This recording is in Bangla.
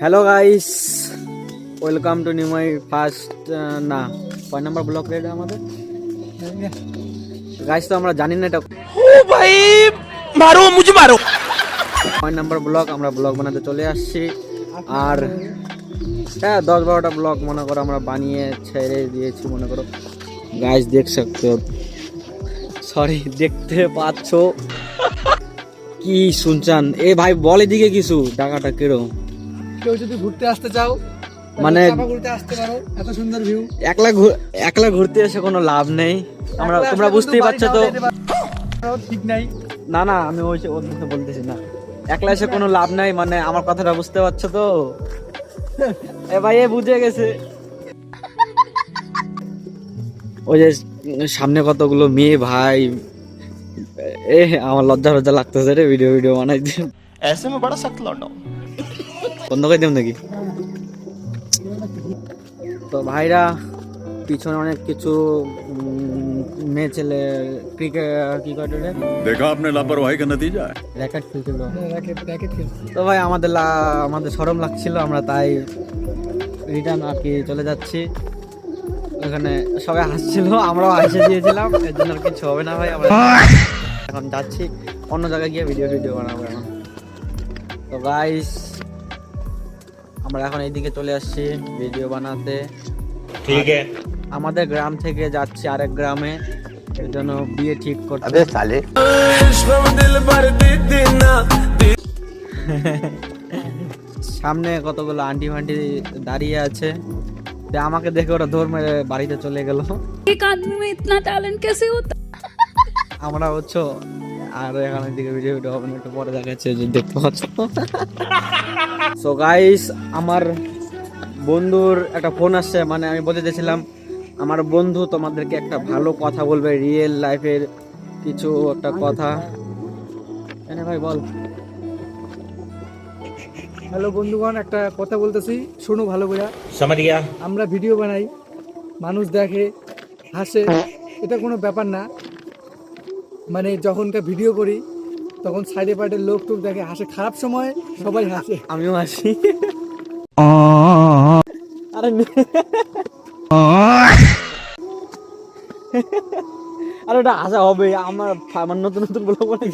Hello guys, welcome to new my first না কয় নাম্বার ব্লগ রেড আমাদের গাইস। তো আমরা জানি না এটা ओ भाई मारो मुझे मारो। কয় নাম্বার ব্লগ। আমরা ব্লগ বানাতে চলে আসছি আর হ্যাঁ 10-12টা ব্লগ মনে করো আমরা বানিয়ে ছেড়ে দিয়েছি মনে করো। গাইস দেখ सकते हो, সরি দেখতে পাচ্ছ কি শুনছেন? এ ভাই বল এদিকে কিছু টাকাটা কেরো। কেউ যদি ঘুরতে আসতে চাও মানে ঘুরতে আসতে পারো, এত সুন্দর ভিউ। একলা ঘুরতে এসে কোনো লাভ নেই। তোমরা বুঝতেই পারছো তো। ঠিক নাই। না না আমি ওই বলতেছি না, একলা এসে কোনো লাভ নাই, মানে আমার কথাটা বুঝতে পারছো তো। এ ভাই এ বুঝে গেছে। ওই যে সামনে কতগুলো মেয়ে ভাই, এ আমার লজ্জা লজ্জা লাগতেছে রে ভিডিও বানাইতে। ऐसे में बड़ा सख्त लौंडा हूं। বন্ধ করে দেব নাকি? তো ভাইরা পিছনে অনেক কিছু মেয়ে ছেলে ক্রিকেট কি করে রে देखा आपने लापरवाही का नतीजा है। র্যাকেট খেলছিল। র্যাকেট খেলছি। তো ভাই আমাদের শরম লাগছিল, আমরা তাই রিটার্ন আর কি চলে যাচ্ছি। ওখানে সবাই হাসছিল, আমরাও হাসে দিয়েছিলাম। এর জন্য আর কিছু হবে না ভাই, আমরা এখন যাচ্ছি অন্য জায়গায় গিয়ে ভিডিও বানাবো এখন। তো গাইস আমরা এখন এইদিকে চলে আসছি ভিডিও বানাতে। ठीक है। আমাদের গ্রাম থেকে যাচ্ছি আরেক গ্রামে, এর জন্য বিয়ে ঠিক করতে। अबे साले সামনে কতগুলো আন্টি ফান্টি দাঁড়িয়ে আছে, তো আমাকে দেখে ওরা দৌড় মেরে বাড়িতে চলে গেল। एक आदमी में इतना टैलेंट कैसे होता আমরা হচ্ছে আর এখানে দিকে ভিডিও হবে না, একটু পরে দেখাচ্ছে যে দেখতে পাচ্ছ। সো গাইস আমার বন্ধুর একটা ফোন আসছে, মানে আমি বলতে চাইছিলাম আমার বন্ধু তোমাদেরকে একটা ভালো কথা বলবে, রিয়েল লাইফের কিছু একটা কথা। এনে ভাই বল। হ্যালো বন্ধুগণ, একটা কথা বলতেছি, শোনো ভালো করে। समझ गया। আমরা ভিডিও বানাই, মানুষ দেখে, হাসে, এটা কোনো ব্যাপার না। মানে যখনকার ভিডিও করি তখন সাইডে পাইডে লোক টোক দেখে, হাসে। খারাপ সময় সবাই হাসে। আমিও আসি। আরে আরে ওটা আসা হবে, আমার নতুন নতুন বলে